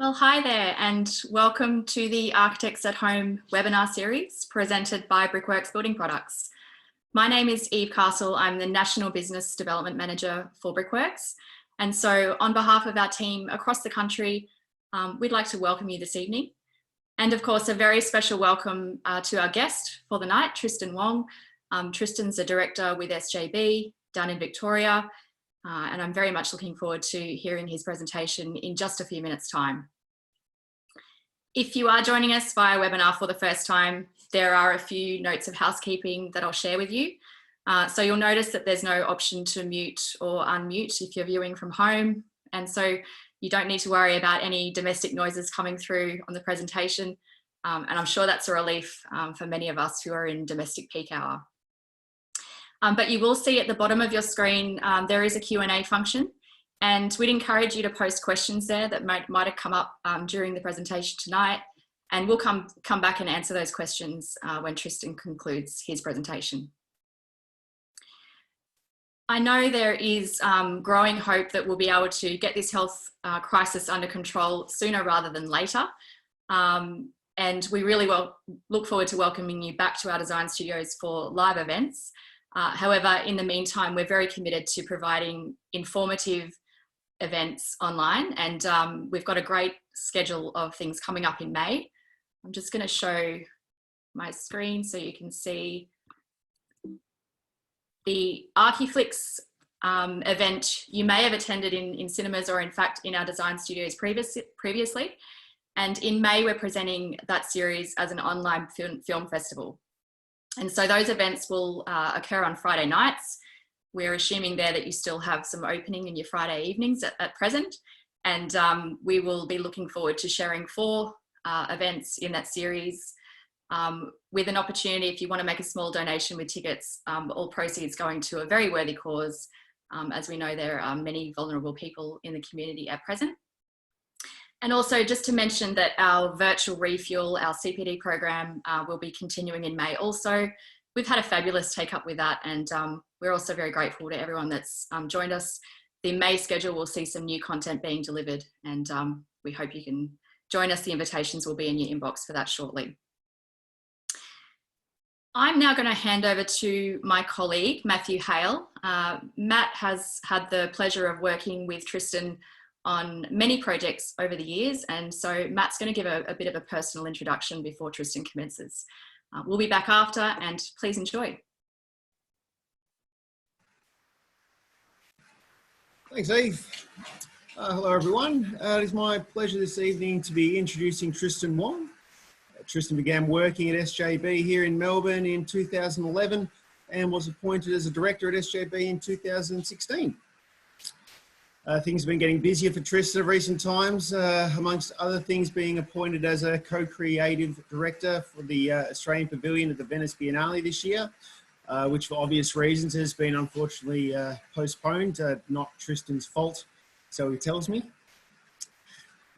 Well, hi there and welcome to the Architects at Home webinar series presented by Brickworks Building Products. My name is Eve Castle. I'm the National Business Development Manager for Brickworks. And so on behalf of our team across the country, we'd like to welcome you this evening. And of course, a very special welcome to our guest for the night, Tristan Wong. Tristan's a director with SJB down in Victoria. And I'm very much looking forward to hearing his presentation in just a few minutes' time. If you are joining us via webinar for the first time, there are a few notes of housekeeping that I'll share with you. So you'll notice that there's no option to mute or unmute if you're viewing from home. And so you don't need to worry about any domestic noises coming through on the presentation. And I'm sure that's a relief for many of us who are in domestic peak hour. But you will see at the bottom of your screen, there is a Q&A function, and we'd encourage you to post questions there that might have come up during the presentation tonight, and we'll come back and answer those questions when Tristan concludes his presentation. I know there is growing hope that we'll be able to get this health crisis under control sooner rather than later. And we really look forward to welcoming you back to our design studios for live events. However, in the meantime, we're very committed to providing informative events online, and we've got a great schedule of things coming up in May. I'm just going to show my screen so you can see the Archiflix event. You may have attended in cinemas or in fact in our design studios previously. And in May, we're presenting that series as an online film festival. And so those events will occur on Friday nights. We're assuming there that you still have some opening in your Friday evenings at present. And we will be looking forward to sharing 4 events in that series with an opportunity, if you want to make a small donation with tickets, all proceeds going to a very worthy cause. As we know, there are many vulnerable people in the community at present. And also just to mention that our virtual refuel, our CPD program will be continuing in May also. We've had a fabulous take up with that, and we're also very grateful to everyone that's joined us. The May schedule will see some new content being delivered, and we hope you can join us. The invitations will be in your inbox for that shortly. I'm now going to hand over to my colleague, Matthew Hale. Matt has had the pleasure of working with Tristan on many projects over the years, and so Matt's going to give a bit of a personal introduction before Tristan commences. We'll be back after, and please enjoy. Thanks, Eve. Hello, everyone. It is my pleasure this evening to be introducing Tristan Wong. Tristan began working at SJB here in Melbourne in 2011 and was appointed as a director at SJB in 2016. Things have been getting busier for Tristan of recent times, amongst other things being appointed as a co-creative director for the Australian Pavilion at the Venice Biennale this year, which for obvious reasons has been unfortunately postponed, not Tristan's fault, so he tells me.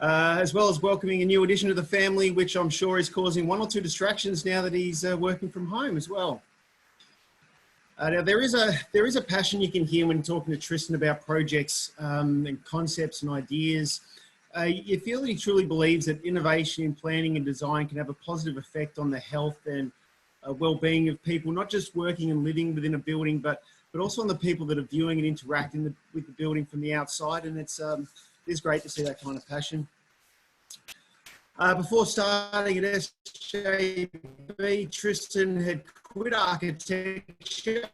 As well as welcoming a new addition to the family, which I'm sure is causing 1 or 2 distractions now that he's working from home as well. Now there is a passion you can hear when talking to Tristan about projects and concepts and ideas. You feel that he truly believes that innovation in planning and design can have a positive effect on the health and well-being of people, not just working and living within a building, but also on the people that are viewing and interacting with the building from the outside. And it's great to see that kind of passion. Before starting at SJB, Tristan had quit architecture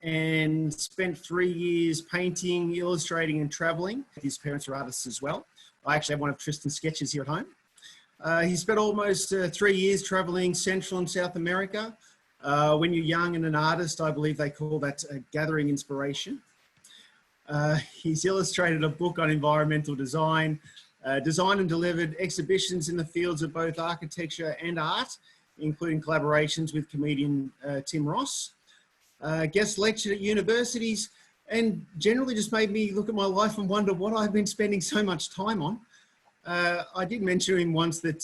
and spent 3 years painting, illustrating and traveling. His parents are artists as well. I actually have one of Tristan's sketches here at home. He spent almost 3 years traveling Central and South America. When you're young and an artist, I believe they call that gathering inspiration. He's illustrated a book on environmental design, designed and delivered exhibitions in the fields of both architecture and art, including collaborations with comedian Tim Ross, guest lectured at universities, and generally just made me look at my life and wonder what I've been spending so much time on. I did mention to him once that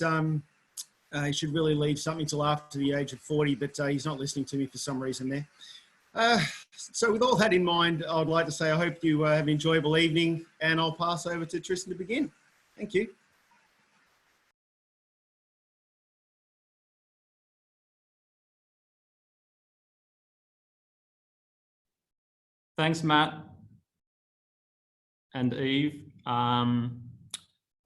he should really leave something till after the age of 40, but he's not listening to me for some reason there. So with all that in mind, I'd like to say I hope you have an enjoyable evening, and I'll pass over to Tristan to begin. Thank you. Thanks, Matt and Eve. I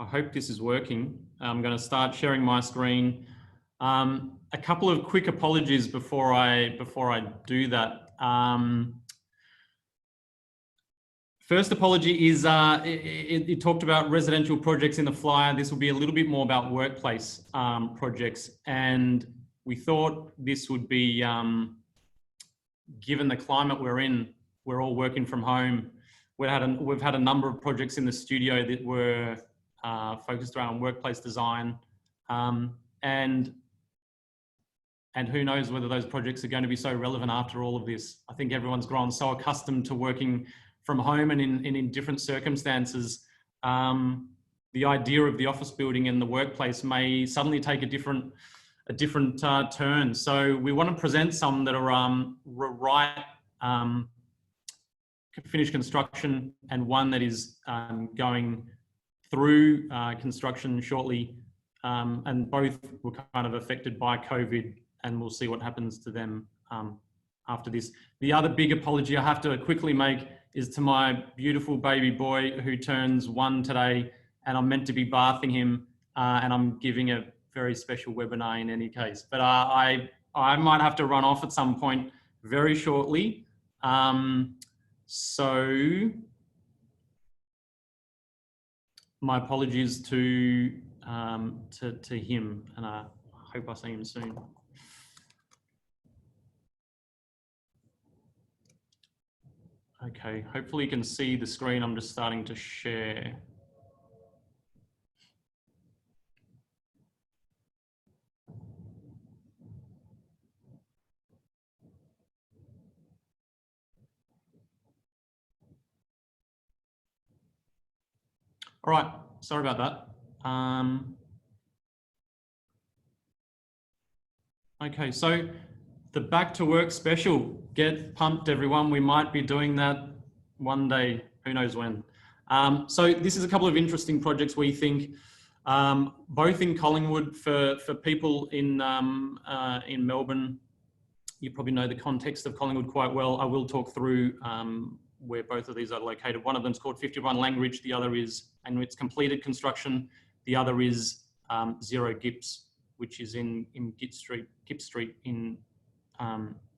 hope this is working. I'm going to start sharing my screen. A couple of quick apologies before I do that. First apology is it talked about residential projects in the flyer. This will be a little bit more about workplace projects, and we thought this would be, given the climate we're in, we're all working from home. We've had a number of projects in the studio that were focused around workplace design, and who knows whether those projects are going to be so relevant after all of this. I think everyone's grown so accustomed to working from home and in different circumstances. The idea of the office building and the workplace may suddenly take a different turn. So we want to present some that are right finished construction, and one that is going through construction shortly, and both were kind of affected by COVID, and we'll see what happens to them after this. The other big apology I have to quickly make is to my beautiful baby boy who turns 1 today, and I'm meant to be bathing him, and I'm giving a very special webinar in any case. But I might have to run off at some point very shortly. So my apologies to him, and I hope I see him soon. Okay, hopefully you can see the screen. I'm just starting to share. All right, sorry about that. Okay, so the Back to Work special, get pumped everyone. We might be doing that one day, who knows when. So this is a couple of interesting projects we think, both in Collingwood for people in Melbourne. You probably know the context of Collingwood quite well. I will talk through where both of these are located. One of them is called 51 Langridge, the other is, and it's completed construction, the other is 0 Gips, which is in Gipp Street in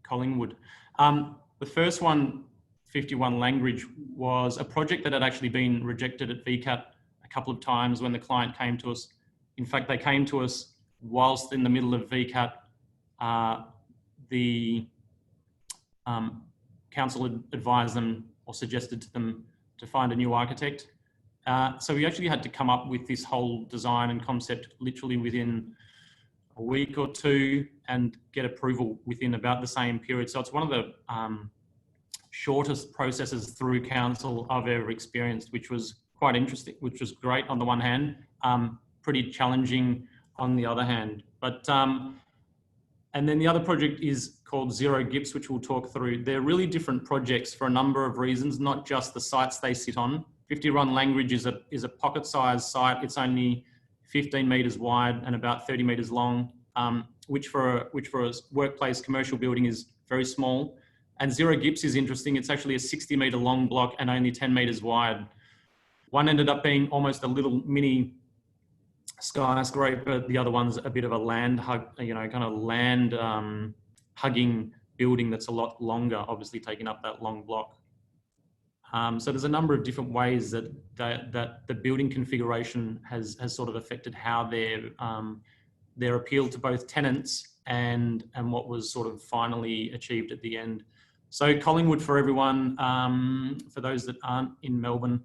Collingwood. The first one, 51 Langridge, was a project that had actually been rejected at VCAT a couple of times when the client came to us. In fact, they came to us whilst in the middle of VCAT. The council had advised them or suggested to them to find a new architect. So we actually had to come up with this whole design and concept literally within a week or two and get approval within about the same period. So it's one of the shortest processes through council I've ever experienced, which was quite interesting, which was great on the one hand, pretty challenging on the other hand. But and then the other project is called 0 Gips, which we'll talk through. They're really different projects for a number of reasons, not just the sites they sit on. 51 Langridge is a pocket-sized site. It's only 15 metres wide and about 30 metres long, which for a workplace commercial building is very small. And 0 Gips is interesting. It's actually a 60-metre long block and only 10 metres wide. One ended up being almost a little mini skyscraper. The other one's a bit of a land hug, kind of land hugging building that's a lot longer, obviously taking up that long block. So there's a number of different ways that the building configuration has sort of affected how their appeal to both tenants and what was sort of finally achieved at the end. So Collingwood, for everyone, for those that aren't in Melbourne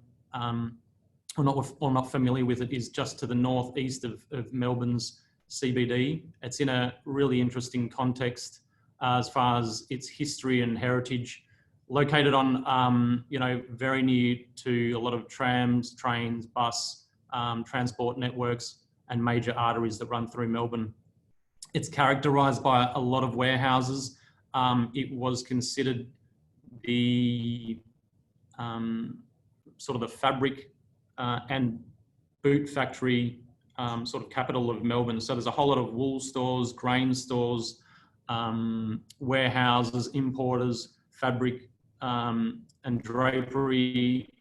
or not familiar with it, is just to the northeast of Melbourne's CBD. It's in a really interesting context as far as its history and heritage. Located on, very near to a lot of trams, trains, bus, transport networks and major arteries that run through Melbourne. It's characterised by a lot of warehouses. It was considered the sort of the fabric and boot factory sort of capital of Melbourne. So there's a whole lot of wool stores, grain stores, warehouses, importers, fabric and drapery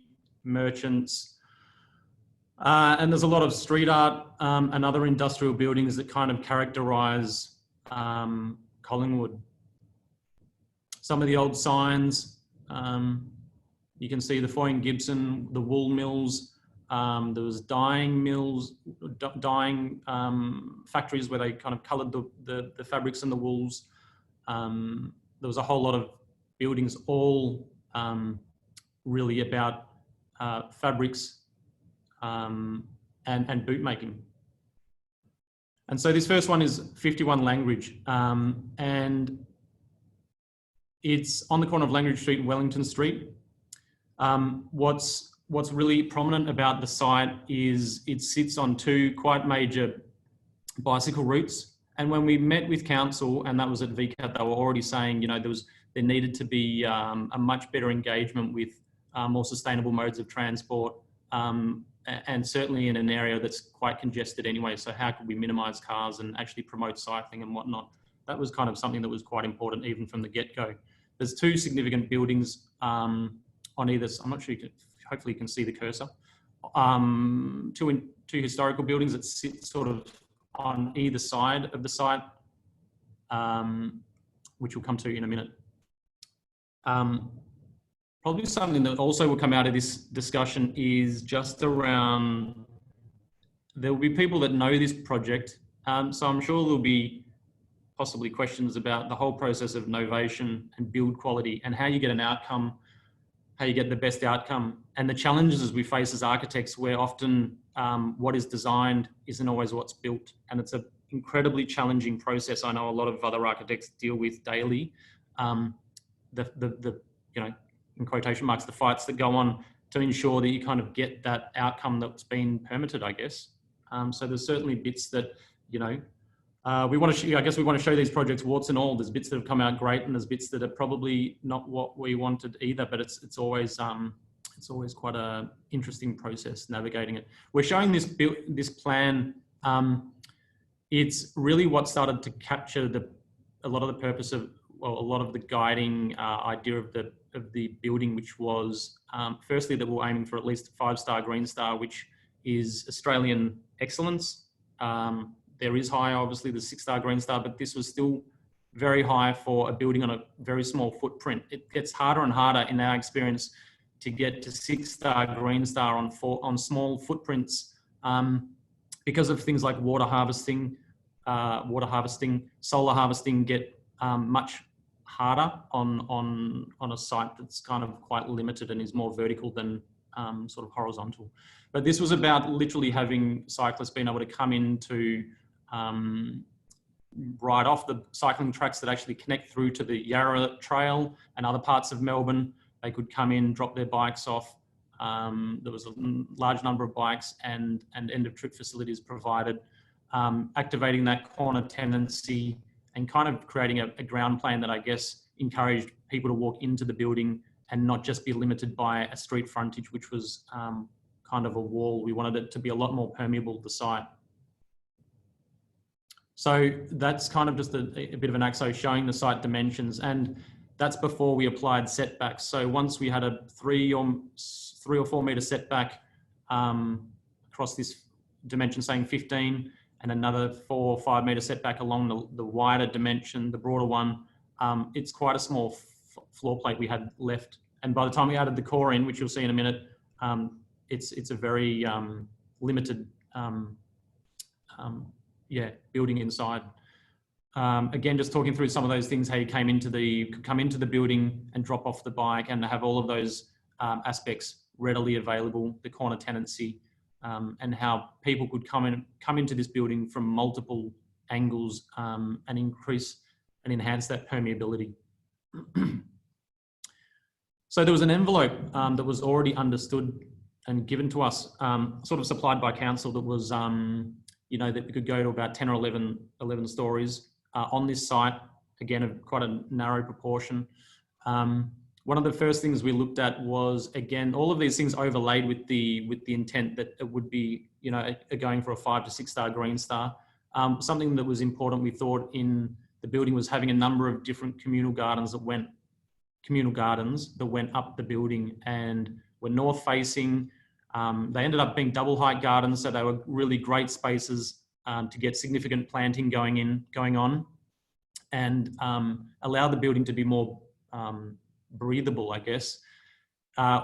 merchants. And there's a lot of street art and other industrial buildings that kind of characterise Collingwood. Some of the old signs, you can see the Foy and Gibson, the wool mills. There was dyeing mills, dyeing factories where they kind of coloured the fabrics and the wools. There was a whole lot of buildings, all really about fabrics and boot making. And so this first one is 51 Langridge, and it's on the corner of Langridge Street and Wellington Street. What's really prominent about the site is it sits on two quite major bicycle routes. And when we met with council, and that was at VCAT, they were already saying, you know, there needed to be a much better engagement with more sustainable modes of transport, and certainly in an area that's quite congested anyway. So how could we minimise cars and actually promote cycling and whatnot? That was kind of something that was quite important even from the get-go. There's two significant buildings on either, I'm not sure you can, hopefully you can see the cursor, two historical buildings that sit sort of on either side of the site, which we'll come to in a minute. Probably something that also will come out of this discussion is just around, there will be people that know this project, so I'm sure there'll be possibly questions about the whole process of novation and build quality and how you get an outcome, how you get the best outcome, and the challenges we face as architects, where often what is designed isn't always what's built, and it's an incredibly challenging process. I know a lot of other architects deal with daily. The you know, in quotation marks, the fights that go on to ensure that you kind of get that outcome that's been permitted, I guess. So there's certainly bits that, you know, we want to, I guess we want to show these projects warts and all. There's bits that have come out great, and there's bits that are probably not what we wanted either, but it's always quite a interesting process navigating it. We're showing this plan. It's really what started to capture a lot of the purpose of, well, a lot of the guiding idea of the building, which was firstly that we're aiming for at least 5-star Green Star, which is Australian excellence. There is high, obviously, the 6-star Green Star, but this was still very high for a building on a very small footprint. It gets harder and harder in our experience to get to 6-star Green Star on small footprints because of things like water harvesting, solar harvesting get much harder on a site that's kind of quite limited and is more vertical than sort of horizontal. But this was about literally having cyclists being able to come into ride off the cycling tracks that actually connect through to the Yarra Trail and other parts of Melbourne. They could come in, drop their bikes off. There was a large number of bikes and end of trip facilities provided, activating that corner tenancy and kind of creating a ground plan that I guess encouraged people to walk into the building and not just be limited by a street frontage, which was kind of a wall. We wanted it to be a lot more permeable, the site. So that's kind of just a bit of an AXO showing the site dimensions, and that's before we applied setbacks. So once we had a 3 or 4 metre setback across this dimension saying 15, and another 4 or 5 metre setback along the wider dimension, the broader one, it's quite a small floor plate we had left. And by the time we added the core in, which you'll see in a minute, it's a very limited building inside. Again, just talking through some of those things, how you come into the building and drop off the bike and have all of those aspects readily available, the corner tenancy, and how people could come into this building from multiple angles and increase and enhance that permeability. So there was an envelope that was already understood and given to us, sort of supplied by council, that was, you know, that we could go to about 10 or 11 stories on this site, again, of quite a narrow proportion. one of the first things we looked at was, again, all of these things overlaid with the intent that it would be, you know, going for a 5 to 6 star green star. Something that was important, we thought, in the building was having a number of different communal gardens that went up the building and were north facing. They ended up being double height gardens, so they were really great spaces to get significant planting going on, and allow the building to be more breathable, I guess.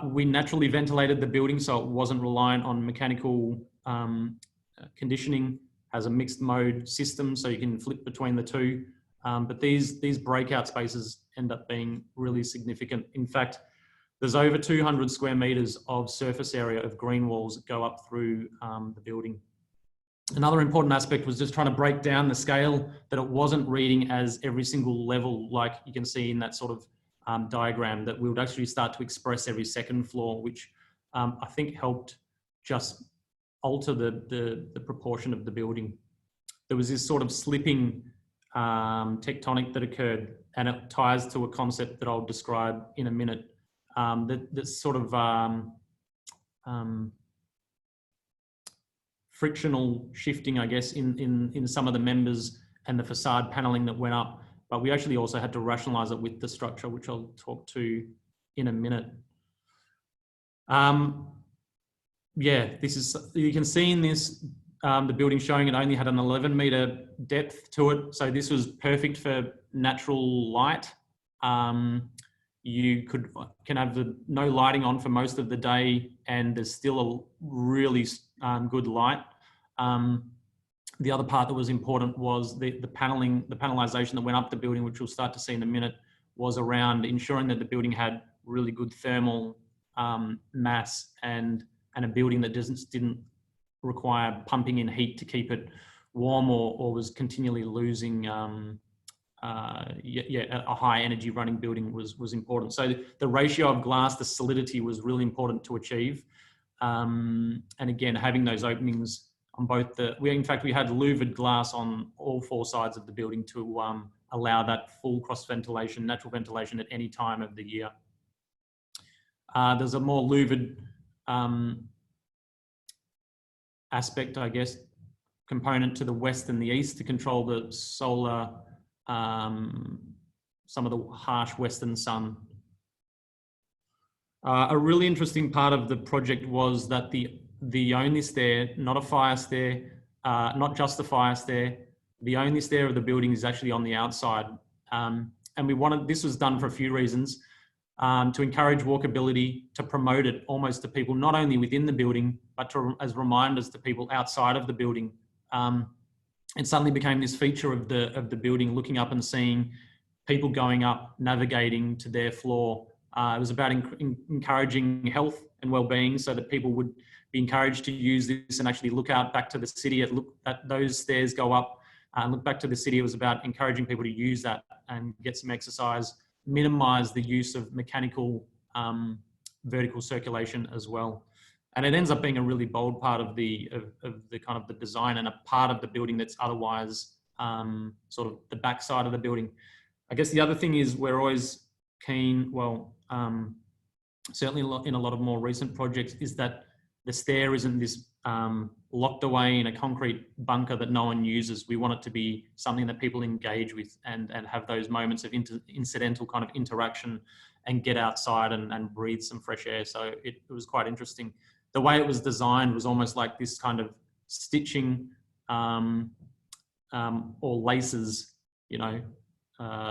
We naturally ventilated the building, so it wasn't reliant on mechanical conditioning. Has a mixed mode system, so you can flip between the two. But these breakout spaces end up being really significant. In fact, there's over 200 square meters of surface area of green walls that go up through the building. Another important aspect was just trying to break down the scale, that it wasn't reading as every single level, like you can see in that sort of diagram, that we would actually start to express every second floor, which I think helped just alter the proportion of the building. There was this sort of slipping tectonic that occurred, and it ties to a concept that I'll describe in a minute. That sort of frictional shifting, I guess, in some of the members and the facade paneling that went up. But we actually also had to rationalize it with the structure, which I'll talk to in a minute. Yeah, this is, you can see in this, the building showing it only had an 11-meter depth to it. So this was perfect for natural light. You can have no lighting on for most of the day, and there's still a really good light. The other part that was important was the panelization that went up the building, which we'll start to see in a minute, was around ensuring that the building had really good thermal mass and a building that didn't require pumping in heat to keep it warm or was continually losing a high energy running building was important. So the ratio of glass, the solidity was really important to achieve. And again, having those openings on both we had louvered glass on all 4 sides of the building to allow that full cross ventilation, natural ventilation at any time of the year. There's a more louvered aspect, I guess, component to the west and the east to control the solar, some of the harsh western sun. A really interesting part of the project was that the only stair, not a fire stair, not just a fire stair, the only stair of the building is actually on the outside. And this was done for a few reasons, to encourage walkability, to promote it almost to people, not only within the building, but as reminders to people outside of the building. It suddenly became this feature of the building, looking up and seeing people going up, navigating to their floor. It was about encouraging health and well-being, so that people would be encouraged to use this and actually look out back to the city, look at those stairs go up and look back to the city. It was about encouraging people to use that and get some exercise, minimize the use of mechanical vertical circulation as well. And it ends up being a really bold part of the kind of the design, and a part of the building that's otherwise sort of the back side of the building. I guess the other thing is we're always keen, certainly in a lot of more recent projects, is that the stair isn't this locked away in a concrete bunker that no one uses. We want it to be something that people engage with and have those moments of incidental kind of interaction and get outside and breathe some fresh air. So it was quite interesting. The way it was designed was almost like this kind of stitching or laces, you know.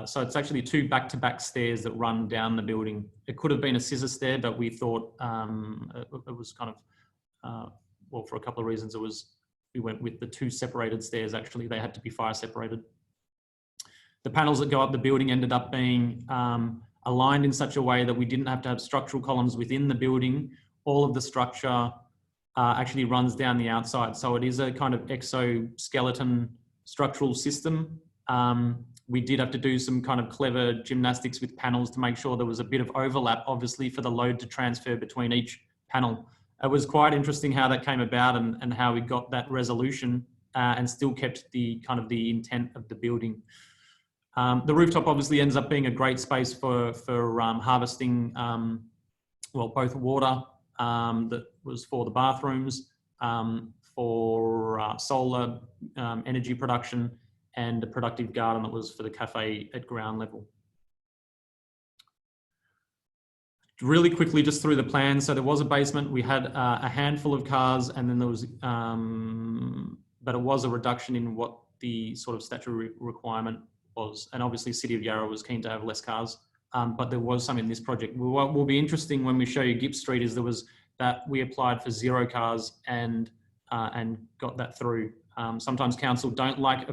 So it's actually 2 back-to-back stairs that run down the building. It could have been a scissor stair, but we thought it was kind of, for a couple of reasons, we went with the 2 separated stairs. Actually, they had to be fire separated. The panels that go up the building ended up being aligned in such a way that we didn't have to have structural columns within the building. All of the structure actually runs down the outside. So it is a kind of exoskeleton structural system. We did have to do some kind of clever gymnastics with panels to make sure there was a bit of overlap, obviously, for the load to transfer between each panel. It was quite interesting how that came about and how we got that resolution and still kept the kind of the intent of the building. The rooftop obviously ends up being a great space for harvesting, well, both water that was for the bathrooms, for solar energy production, and a productive garden that was for the cafe at ground level. Really quickly, just through the plan. So there was a basement. We had a handful of cars, and then there was, but it was a reduction in what the sort of statutory requirement was. And obviously City of Yarra was keen to have less cars, but there was some in this project. What will be interesting when we show you Gipp Street is there was that we applied for 0 cars and got that through. Sometimes council don't like,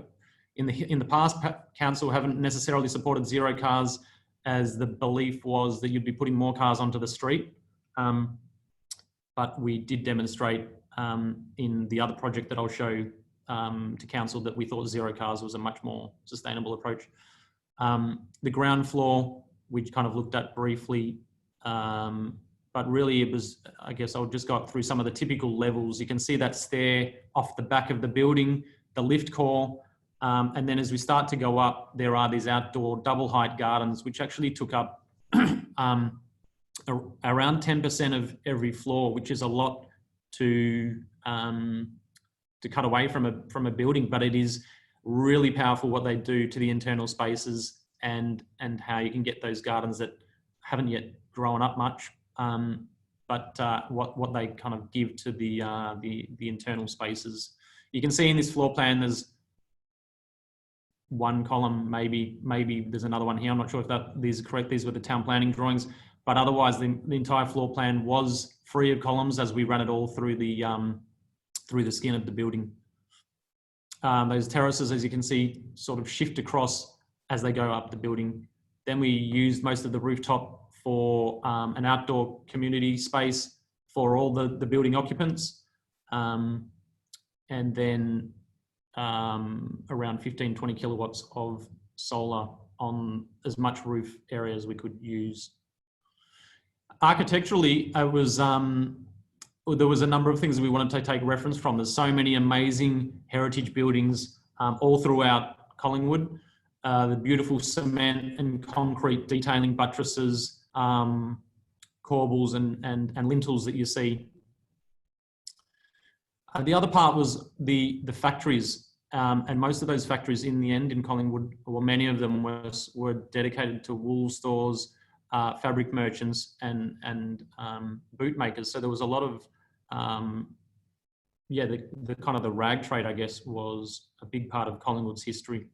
in the past, council haven't necessarily supported 0 cars, as the belief was that you'd be putting more cars onto the street. But we did demonstrate in the other project that I'll show to council that we thought 0 cars was a much more sustainable approach. The ground floor, we kind of looked at briefly, but really it was, I guess I'll just go up through some of the typical levels. You can see that stair off the back of the building, the lift core, and then as we start to go up, there are these outdoor double height gardens, which actually took up around 10% of every floor, which is a lot to cut away from a building, but it is really powerful what they do to the internal spaces and how you can get those gardens that haven't yet grown up much, but what they kind of give to the internal spaces. You can see in this floor plan there's one column, maybe there's another one here. I'm not sure if these are correct. These were the town planning drawings, but otherwise the entire floor plan was free of columns as we ran it all through the skin of the building. Those terraces, as you can see, sort of shift across as they go up the building. Then we used most of the rooftop for an outdoor community space for all the building occupants. And then around 15-20 kilowatts of solar on as much roof area as we could use. Architecturally, it was there was a number of things that we wanted to take reference from. There's so many amazing heritage buildings all throughout Collingwood. The beautiful cement and concrete detailing buttresses, corbels and lintels that you see. The other part was the factories, and most of those factories in the end in Collingwood, well, many of them were dedicated to wool stores, fabric merchants and boot makers. So there was a lot of, the kind of the rag trade, I guess, was a big part of Collingwood's history.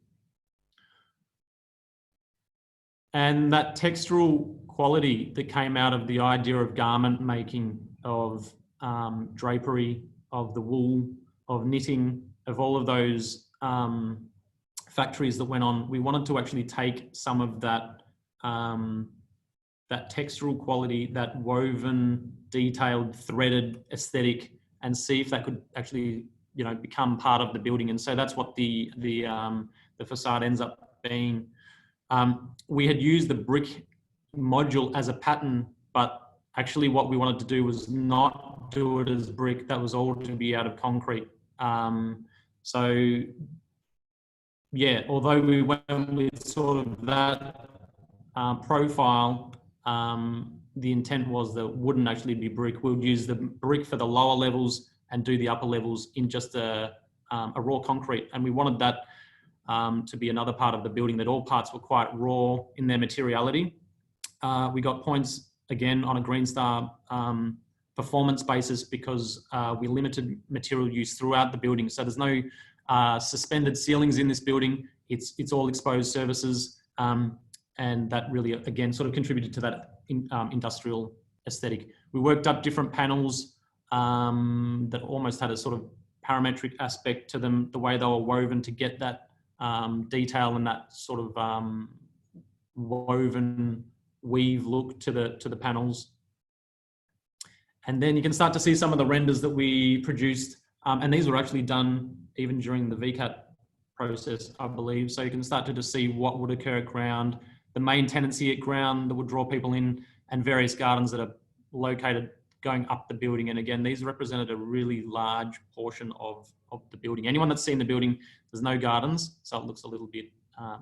And that textural quality that came out of the idea of garment making, of drapery, of the wool, of knitting, of all of those factories that went on, we wanted to actually take some of that that textural quality, that woven, detailed, threaded aesthetic, and see if that could actually, become part of the building. And so that's what the facade ends up being. We had used the brick module as a pattern, but actually what we wanted to do was not do it as brick. That was all to be out of concrete. So yeah, although we went with sort of that profile, the intent was that it wouldn't actually be brick. We'll use the brick for the lower levels and do the upper levels in just a raw concrete. And we wanted that to be another part of the building, that all parts were quite raw in their materiality. We got points again on a Green Star performance basis because we limited material use throughout the building. So there's no suspended ceilings in this building. It's all exposed surfaces. And that really, again, sort of contributed to that industrial aesthetic. We worked up different panels that almost had a sort of parametric aspect to them, the way they were woven to get that detail and that sort of woven weave look to the panels. And then you can start to see some of the renders that we produced. And these were actually done even during the VCAT process, I believe. So you can start to just see what would occur at ground, the main tenancy at ground that would draw people in, and various gardens that are located going up the building. And again, these represented a really large portion of the building. Anyone that's seen the building, there's no gardens, so it looks a little bit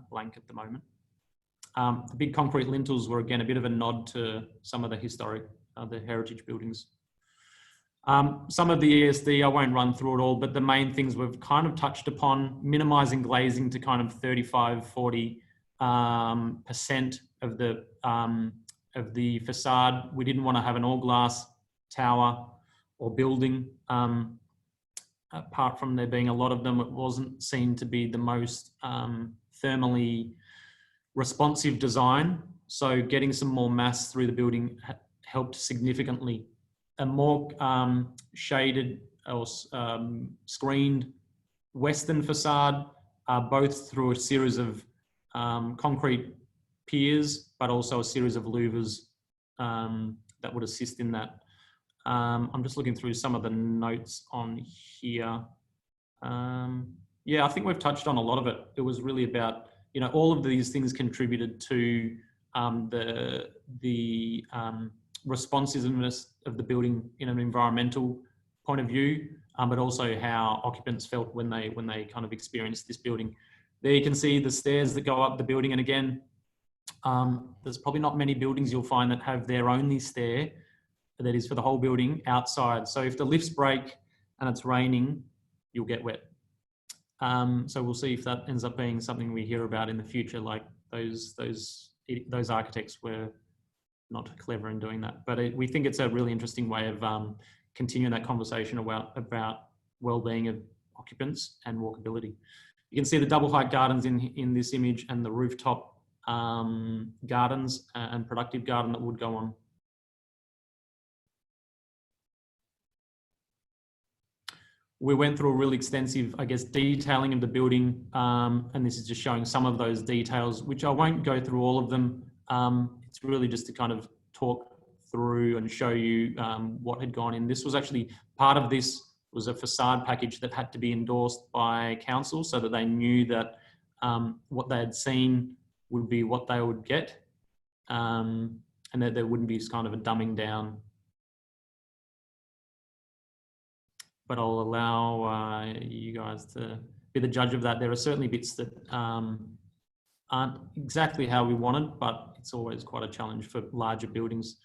blank at the moment. The big concrete lintels were again a bit of a nod to some of the historic, the heritage buildings. Some of the ESD, I won't run through it all, but the main things we've kind of touched upon: minimizing glazing to kind of 35-40% of the facade. We didn't want to have an all glass tower or building. Apart from there being a lot of them, it wasn't seen to be the most thermally responsive design. So getting some more mass through the building helped significantly. A more shaded or screened western facade, both through a series of concrete piers, but also a series of louvers that would assist in that. I'm just looking through some of the notes on here. Yeah, I think we've touched on a lot of it. It was really about, you know, all of these things contributed to the responsiveness of the building in an environmental point of view, but also how occupants felt when they kind of experienced this building. There you can see the stairs that go up the building, and again, there's probably not many buildings you'll find that have their only stair that is for the whole building outside. So if the lifts break and it's raining, you'll get wet. So we'll see if that ends up being something we hear about in the future, like those architects were not clever in doing that. But we think it's a really interesting way of continuing that conversation about well-being of occupants and walkability. You can see the double height gardens in this image, and the rooftop gardens and productive garden that would go on. We went through a really extensive, I guess, detailing of the building, and this is just showing some of those details, which I won't go through all of them. It's really just to kind of talk through and show you what had gone in. This was actually, part of this was a facade package that had to be endorsed by council so that they knew that what they had seen would be what they would get, and that there wouldn't be kind of a dumbing down. But I'll allow you guys to be the judge of that. There are certainly bits that aren't exactly how we wanted, but it's always quite a challenge for larger buildings.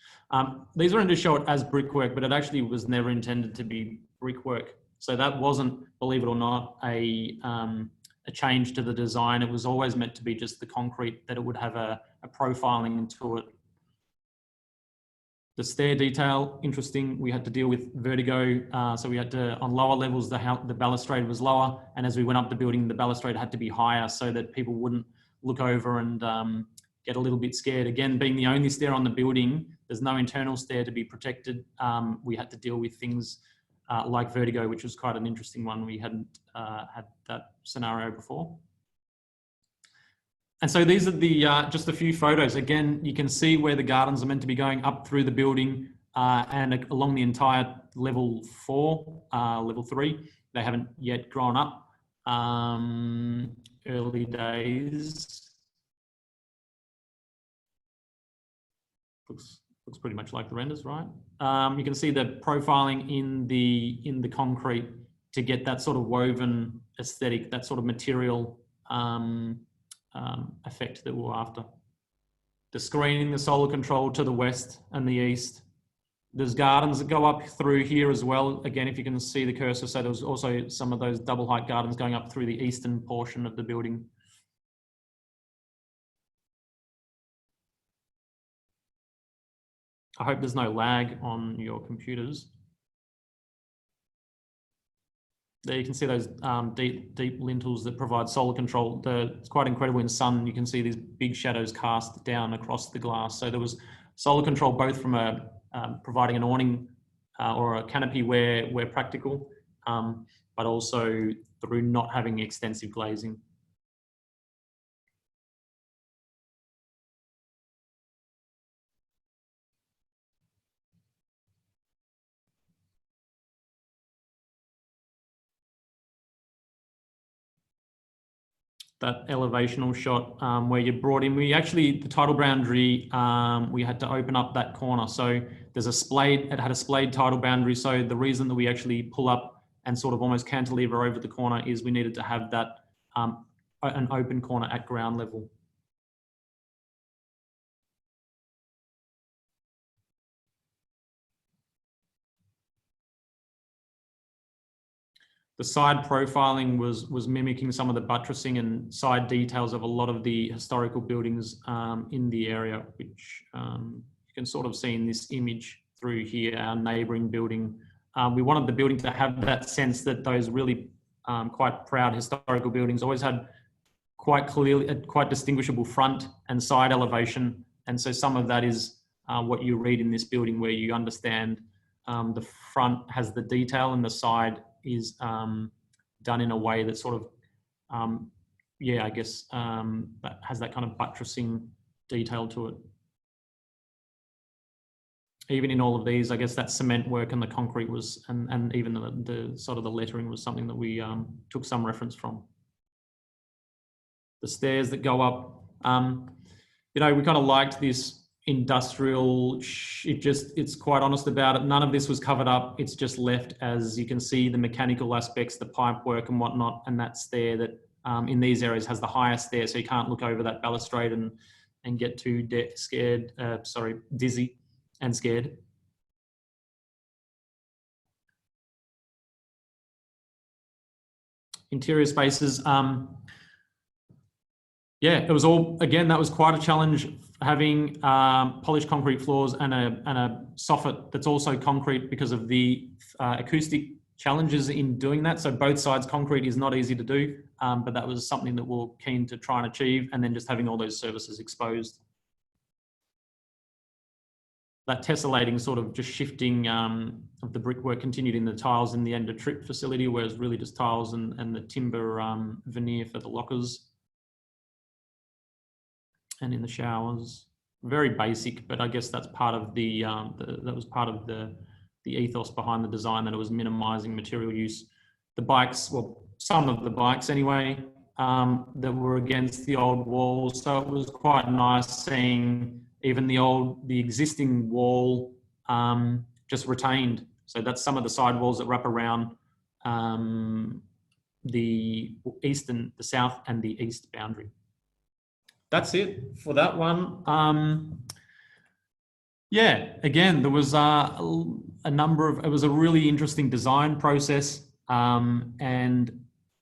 These were in to show it as brickwork, but it actually was never intended to be brickwork. So that wasn't, believe it or not, a change to the design. It was always meant to be just the concrete, that it would have a profiling to it. The stair detail, interesting. We had to deal with vertigo. So we had to, on lower levels, the balustrade was lower. And as we went up the building, the balustrade had to be higher so that people wouldn't look over and get a little bit scared. Again, being the only stair on the building, there's no internal stair to be protected. We had to deal with things like vertigo, which was quite an interesting one. We hadn't had that scenario before. And so these are the just a few photos. Again, you can see where the gardens are meant to be going up through the building and along the entire level 4, level 3. They haven't yet grown up. Early days. Looks pretty much like the renders, right? You can see the profiling in the concrete to get that sort of woven aesthetic, that sort of material effect that we're after. The screening, the solar control to the west and the east. There's gardens that go up through here as well. Again, if you can see the cursor, so there was also some of those double height gardens going up through the eastern portion of the building. I hope there's no lag on your computers. There you can see those deep lintels that provide solar control. It's quite incredible in sun. You can see these big shadows cast down across the glass. So there was solar control both from providing an awning or a canopy where practical, but also through not having extensive glazing. That elevational shot where you brought in, the title boundary, we had to open up that corner. So there's a splayed, it had a splayed title boundary. So the reason that we actually pull up and sort of almost cantilever over the corner is we needed to have that an open corner at ground level. The side profiling was mimicking some of the buttressing and side details of a lot of the historical buildings in the area, which you can sort of see in this image through here, our neighbouring building. We wanted the building to have that sense that those really quite proud historical buildings always had quite clearly a quite distinguishable front and side elevation. And so some of that is what you read in this building, where you understand the front has the detail and the side is done in a way that sort of, yeah, I guess that has that kind of buttressing detail to it. Even in all of these, I guess that cement work and the concrete was, and even the sort of the lettering was something that we took some reference from. The stairs that go up, you know, we kind of liked this industrial, it's quite honest about it. None of this was covered up. It's just left, as you can see, the mechanical aspects, the pipe work and whatnot, and that stair that in these areas has the highest stair, so you can't look over that balustrade and get too dizzy and scared. Interior spaces, yeah, it was all, again, that was quite a challenge, having polished concrete floors and a soffit that's also concrete because of the acoustic challenges in doing that. So both sides concrete is not easy to do, but that was something that we're keen to try and achieve, and then just having all those surfaces exposed. That tessellating sort of just shifting of the brickwork continued in the tiles in the end of trip facility, whereas really just tiles and the timber veneer for the lockers. And in the showers, very basic, but I guess that's part of that was part of the ethos behind the design, that it was minimizing material use. The bikes, well, some of the bikes anyway, that were against the old walls, so it was quite nice seeing even the existing wall just retained. So that's some of the side walls that wrap around the south and the east boundary. That's it for that one. Yeah, again, there was a number of, it was a really interesting design process, and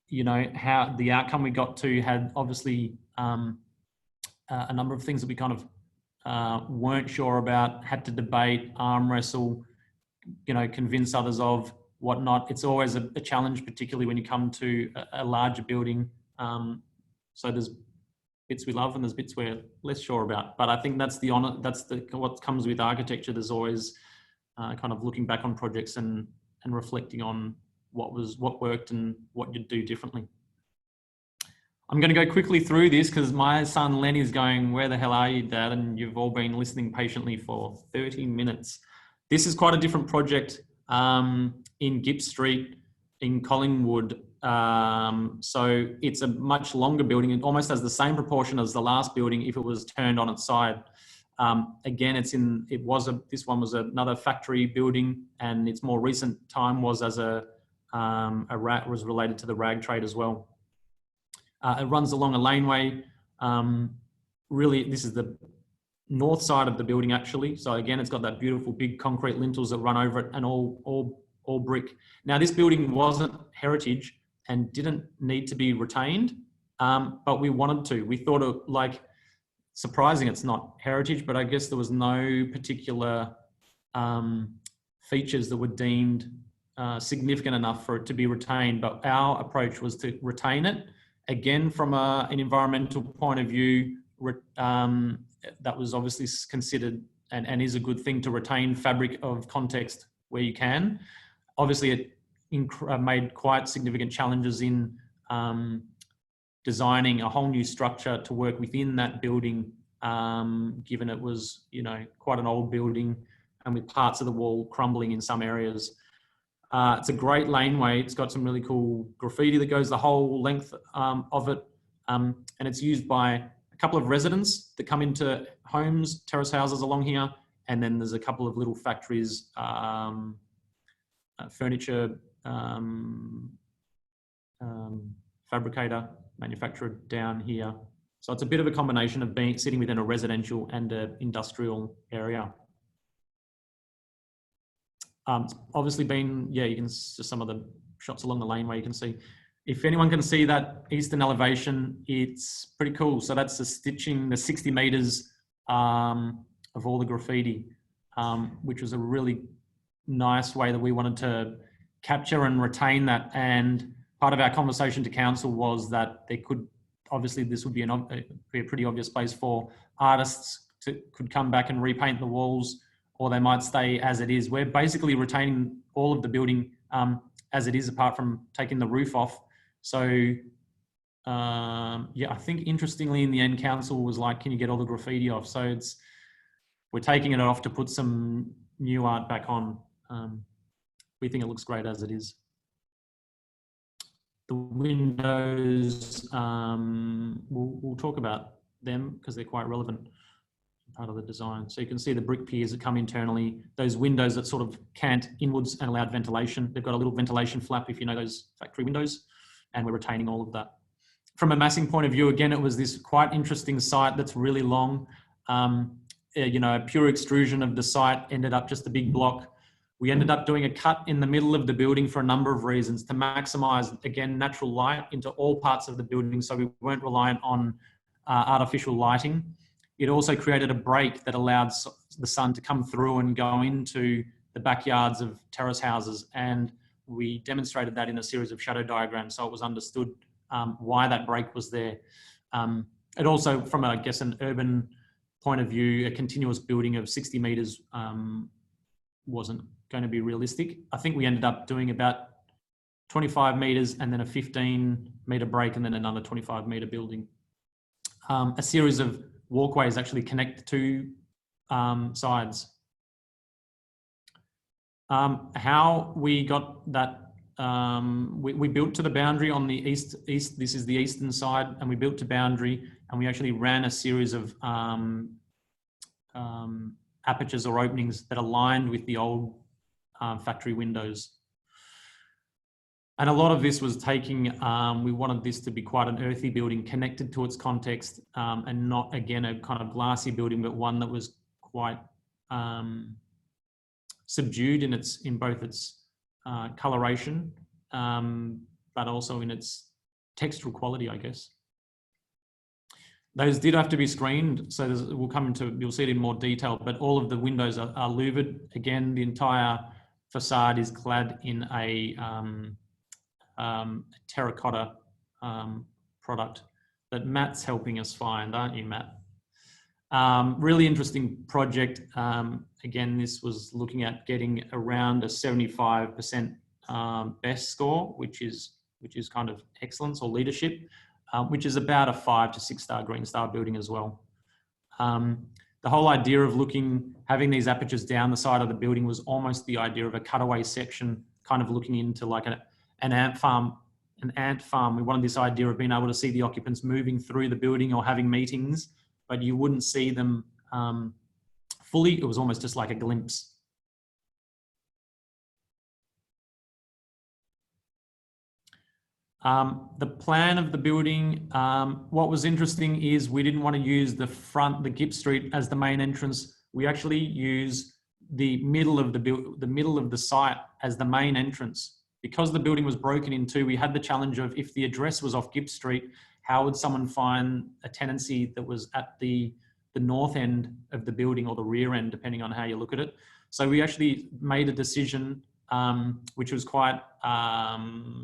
you know, how the outcome we got to had obviously a number of things that we kind of weren't sure about, had to debate, arm wrestle, you know, convince others of whatnot. It's always a challenge, particularly when you come to a larger building. So there's bits we love and there's bits we're less sure about, but I think that's what comes with architecture. There's always kind of looking back on projects and reflecting on what worked and what you'd do differently. I'm going to go quickly through this because my son Lenny is going, "Where the hell are you, Dad?" And you've all been listening patiently for 30 minutes. This is quite a different project in Gipp Street in Collingwood. So it's a much longer building. It almost has the same proportion as the last building if it was turned on its side. Again, this one was another factory building, and its more recent time was as was related to the rag trade as well. It runs along a laneway. Really, this is the north side of the building actually. So again, it's got that beautiful big concrete lintels that run over it, and all brick. Now this building wasn't heritage and didn't need to be retained, but we wanted to. We thought it, like, surprising it's not heritage, but I guess there was no particular features that were deemed significant enough for it to be retained. But our approach was to retain it. Again, from an environmental point of view, that was obviously considered and is a good thing to retain fabric of context where you can. Obviously, it made quite significant challenges in designing a whole new structure to work within that building, given it was, you know, quite an old building and with parts of the wall crumbling in some areas. It's a great laneway. It's got some really cool graffiti that goes the whole length of it, and it's used by a couple of residents that come into homes, terrace houses along here, and then there's a couple of little factories, furniture fabricator manufacturer down here. So it's a bit of a combination of sitting within a residential and an industrial area. It's obviously been, yeah, you can just some of the shots along the laneway, you can see. If anyone can see that eastern elevation, it's pretty cool. So that's the stitching, the 60 meters of all the graffiti, which was a really nice way that we wanted to capture and retain that. And part of our conversation to council was that they could, obviously this would be a pretty obvious place for artists could come back and repaint the walls, or they might stay as it is. We're basically retaining all of the building as it is, apart from taking the roof off. So yeah, I think interestingly in the end, council was like, can you get all the graffiti off? So we're taking it off to put some new art back on. We think it looks great as it is. The windows, we'll talk about them because they're quite relevant, part of the design. So you can see the brick piers that come internally, those windows that sort of cant inwards and allowed ventilation. They've got a little ventilation flap, if you know those factory windows, and we're retaining all of that. From a massing point of view, again, it was this quite interesting site that's really long. You know, a pure extrusion of the site ended up just a big block. We ended up doing a cut in the middle of the building for a number of reasons to maximize, again, natural light into all parts of the building, so we weren't reliant on artificial lighting. It also created a break that allowed the sun to come through and go into the backyards of terrace houses. And we demonstrated that in a series of shadow diagrams, so it was understood why that break was there. It also, from, I guess, an urban point of view, a continuous building of 60 meters wasn't going to be realistic. I think we ended up doing about 25 meters and then a 15-meter break and then another 25-meter building. A series of walkways actually connect the two sides. How we got that, we built to the boundary on the east, this is the eastern side, and we built to boundary, and we actually ran a series of apertures or openings that aligned with the old factory windows. And a lot of this was taking, we wanted this to be quite an earthy building connected to its context, and not, again, a kind of glassy building, but one that was quite subdued in both its coloration, but also in its textural quality, I guess. Those did have to be screened, so we'll come into, you'll see it in more detail, but all of the windows are louvered. Again, the entire facade is clad in a terracotta product that Matt's helping us find, aren't you, Matt? Really interesting project. Again, this was looking at getting around a 75% best score, which is kind of excellence or leadership, which is about a 5 to 6 star Green Star building as well. The whole idea of having these apertures down the side of the building was almost the idea of a cutaway section, kind of looking into like an ant farm. We wanted this idea of being able to see the occupants moving through the building or having meetings, but you wouldn't see them fully. It was almost just like a glimpse. The plan of the building, what was interesting is we didn't want to use the Gipp Street as the main entrance. We actually use the middle of the site as the main entrance. Because the building was broken in two, we had the challenge of, if the address was off Gipp Street, how would someone find a tenancy that was at the north end of the building or the rear end, depending on how you look at it. So we actually made a decision, which was quite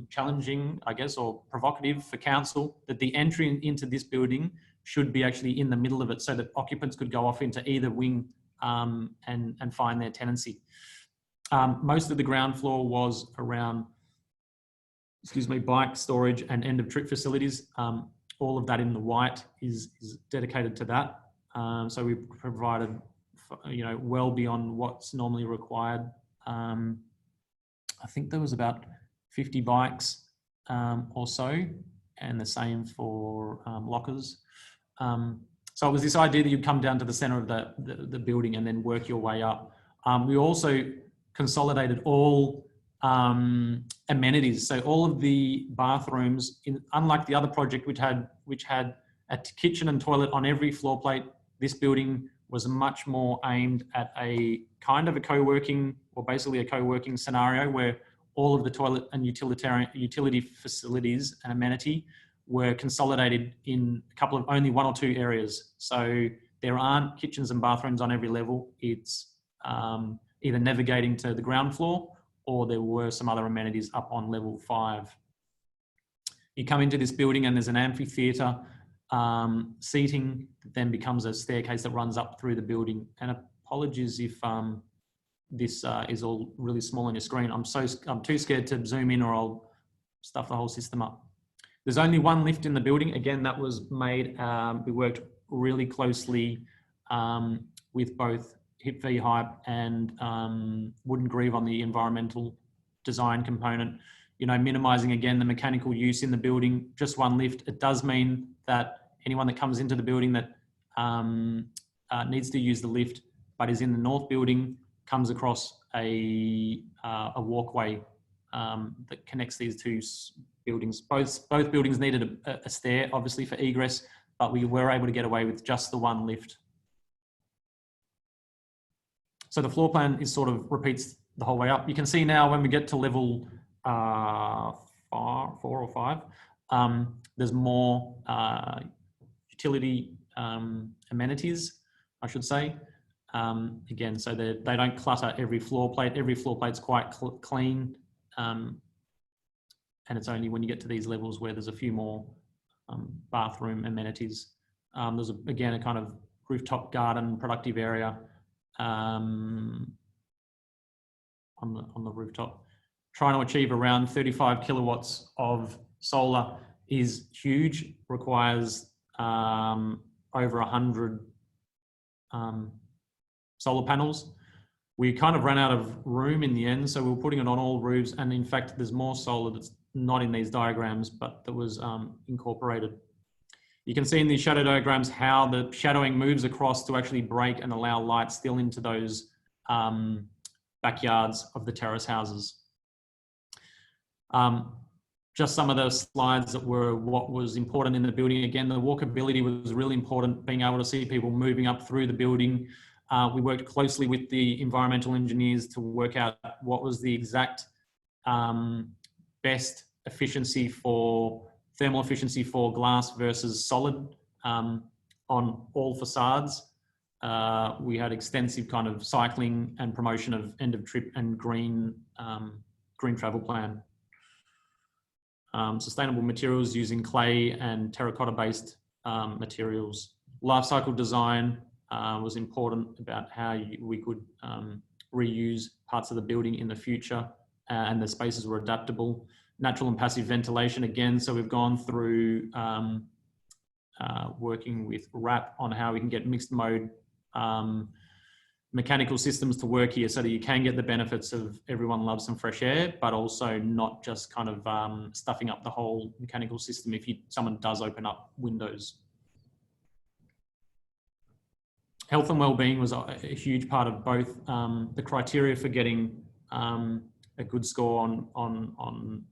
challenging, I guess, or provocative for council, that the entry into this building should be actually in the middle of it, so that occupants could go off into either wing and find their tenancy. Most of the ground floor was around, bike storage and end of trip facilities. All of that in the white is dedicated to that. So we provided, well beyond what's normally required. I think there was about 50 bikes or so, and the same for lockers. So it was this idea that you'd come down to the center of the building and then work your way up. We also consolidated all amenities. So all of the bathrooms, unlike the other project which had a kitchen and toilet on every floor plate, this building was much more aimed at a kind of a co-working, or basically a co-working scenario where all of the toilet and utility facilities and amenity were consolidated in a couple of only 1 or 2 areas. So there aren't kitchens and bathrooms on every level. It's either navigating to the ground floor, or there were some other amenities up on level 5. You come into this building and there's an amphitheatre, seating then becomes a staircase that runs up through the building. And apologies if this is all really small on your screen. I'm too scared to zoom in or I'll stuff the whole system up. There's only 1 lift in the building. Again, that was made, we worked really closely with both Hip v Hype and Wooden Grieve on the environmental design component, you know, minimizing again the mechanical use in the building. Just 1 lift. It does mean that anyone that comes into the building that needs to use the lift but is in the north building comes across a walkway that connects these 2 buildings. Both buildings needed a stair, obviously, for egress, but we were able to get away with just the 1 lift. So the floor plan is sort of repeats the whole way up. You can see now when we get to level 4 or 5, there's more utility amenities, I should say. Again, so they don't clutter every floor plate. Every floor plate's quite clean. And it's only when you get to these levels where there's a few more bathroom amenities. There's again a kind of rooftop garden productive area on the rooftop. Trying to achieve around 35 kilowatts of solar is huge. Requires over 100 solar panels. We kind of ran out of room in the end, so we were putting it on all roofs. And in fact, there's more solar that's not in these diagrams, but that was incorporated. You can see in these shadow diagrams how the shadowing moves across to actually break and allow light still into those backyards of the terrace houses. Just some of the slides that were what was important in the building. Again, the walkability was really important, being able to see people moving up through the building. We worked closely with the environmental engineers to work out what was the exact best efficiency for thermal efficiency for glass versus solid on all facades. We had extensive kind of cycling and promotion of end of trip and green travel plan. Sustainable materials using clay and terracotta based materials. Life cycle design was important about how we could reuse parts of the building in the future, and the spaces were adaptable. Natural and passive ventilation again, so we've gone through working with RAP on how we can get mixed mode mechanical systems to work here so that you can get the benefits of everyone loves some fresh air, but also not just kind of stuffing up the whole mechanical system if someone does open up windows. Health and wellbeing was a huge part of both the criteria for getting a good score on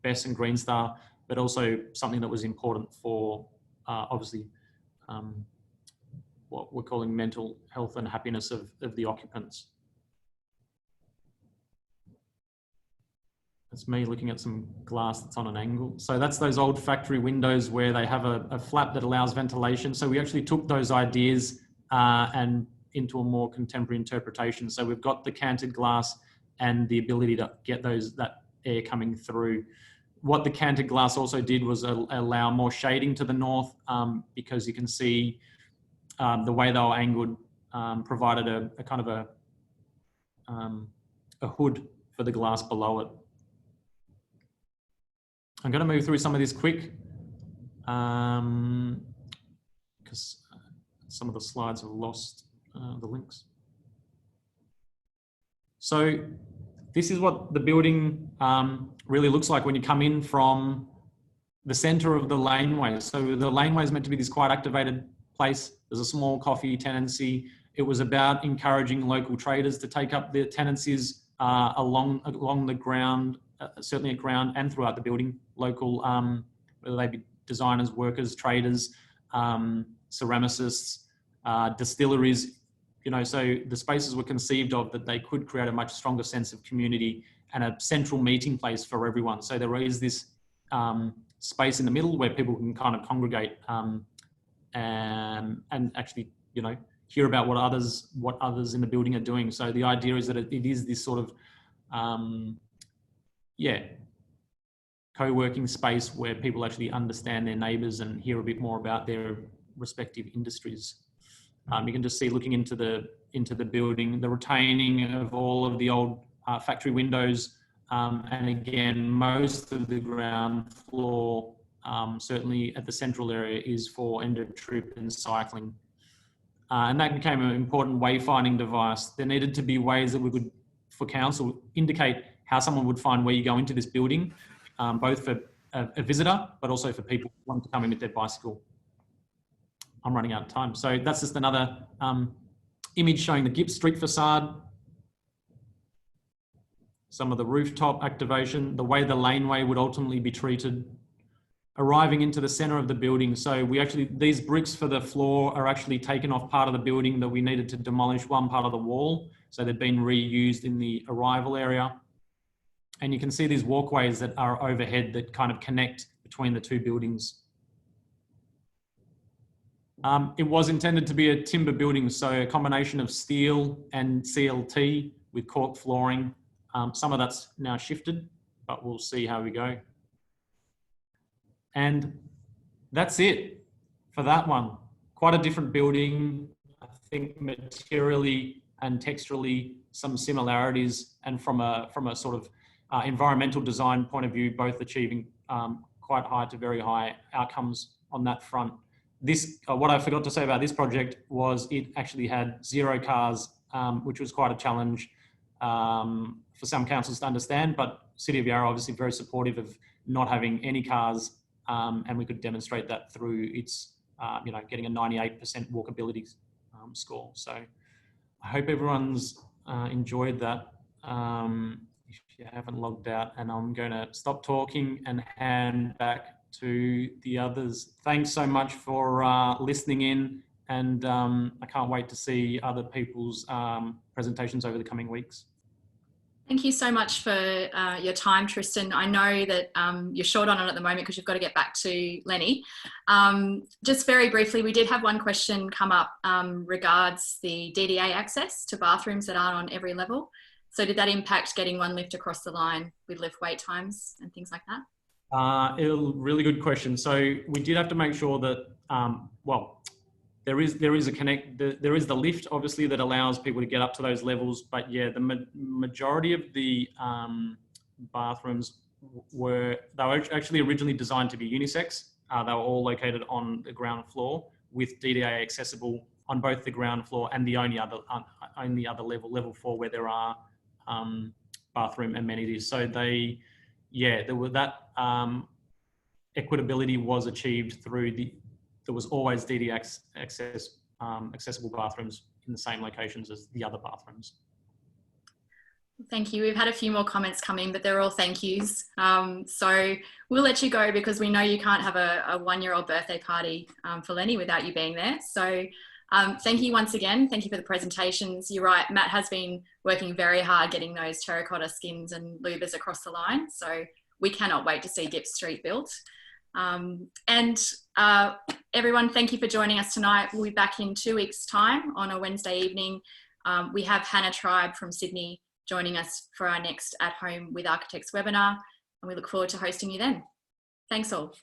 BESS and Green Star, but also something that was important for obviously what we're calling mental health and happiness of the occupants. That's me looking at some glass that's on an angle. So that's those old factory windows where they have a flap that allows ventilation. So we actually took those ideas and into a more contemporary interpretation. So we've got the canted glass and the ability to get that air coming through. What the canted glass also did was allow more shading to the north because you can see the way they were angled provided a kind of a hood for the glass below it. I'm going to move through some of this quick because some of the slides have lost the links. So this is what the building really looks like when you come in from the center of the laneway. So the laneway is meant to be this quite activated place. There's a small coffee tenancy. It was about encouraging local traders to take up their tenancies along the ground, certainly at ground and throughout the building, local, whether they be designers, workers, traders, ceramicists, distilleries, you know, so the spaces were conceived of that they could create a much stronger sense of community and a central meeting place for everyone. So there is this space in the middle where people can kind of congregate and actually, you know, hear about what others in the building are doing. So the idea is that it is this sort of, co-working space where people actually understand their neighbours and hear a bit more about their respective industries. You can just see, looking into the building, the retaining of all of the old factory windows, and again, most of the ground floor, certainly at the central area, is for end of trip and cycling. And that became an important wayfinding device. There needed to be ways that we could, for council, indicate how someone would find where you go into this building, both for a visitor, but also for people who want to come in with their bicycle. I'm running out of time. So that's just another image showing the Gipps Street facade, some of the rooftop activation, the way the laneway would ultimately be treated, arriving into the center of the building. So we actually, these bricks for the floor are actually taken off part of the building that we needed to demolish one part of the wall. So they've been reused in the arrival area. And you can see these walkways that are overhead that kind of connect between the two buildings. It was intended to be a timber building, so a combination of steel and CLT with cork flooring. Some of that's now shifted, but we'll see how we go. And that's it for that one. Quite a different building. I think materially and texturally some similarities, and from a sort of environmental design point of view, both achieving quite high to very high outcomes on that front. This, what I forgot to say about this project was it actually had 0 cars, which was quite a challenge for some councils to understand, but City of Yarra obviously very supportive of not having any cars, and we could demonstrate that through its, you know, getting a 98% walkability score. So I hope everyone's enjoyed that. If you haven't logged out, and I'm going to stop talking and hand back to the others. Thanks so much for listening in, and I can't wait to see other people's presentations over the coming weeks. Thank you so much for your time, Tristan. I know that you're short on it at the moment because you've got to get back to Lenny. Just very briefly, we did have one question come up regards the DDA access to bathrooms that aren't on every level. So did that impact getting one lift across the line with lift wait times and things like that? Really good question. So we did have to make sure that, well, there is the lift obviously that allows people to get up to those levels, but yeah, the majority of the bathrooms were actually originally designed to be unisex. They were all located on the ground floor with DDA accessible on both the ground floor and the only other level 4, where there are bathroom amenities. So there were that equitability was achieved through there was always DD accessible bathrooms in the same locations as the other bathrooms. Thank you. We've had a few more comments come in, but they're all thank yous. So we'll let you go because we know you can't have a 1-year-old birthday party for Lenny without you being there. So thank you once again. Thank you for the presentations. You're right, Matt has been working very hard getting those terracotta skins and louvers across the line. So we cannot wait to see Gipps Street built. Everyone, thank you for joining us tonight. We'll be back in 2 weeks' time on a Wednesday evening. We have Hannah Tribe from Sydney joining us for our next At Home with Architects webinar, and we look forward to hosting you then. Thanks all.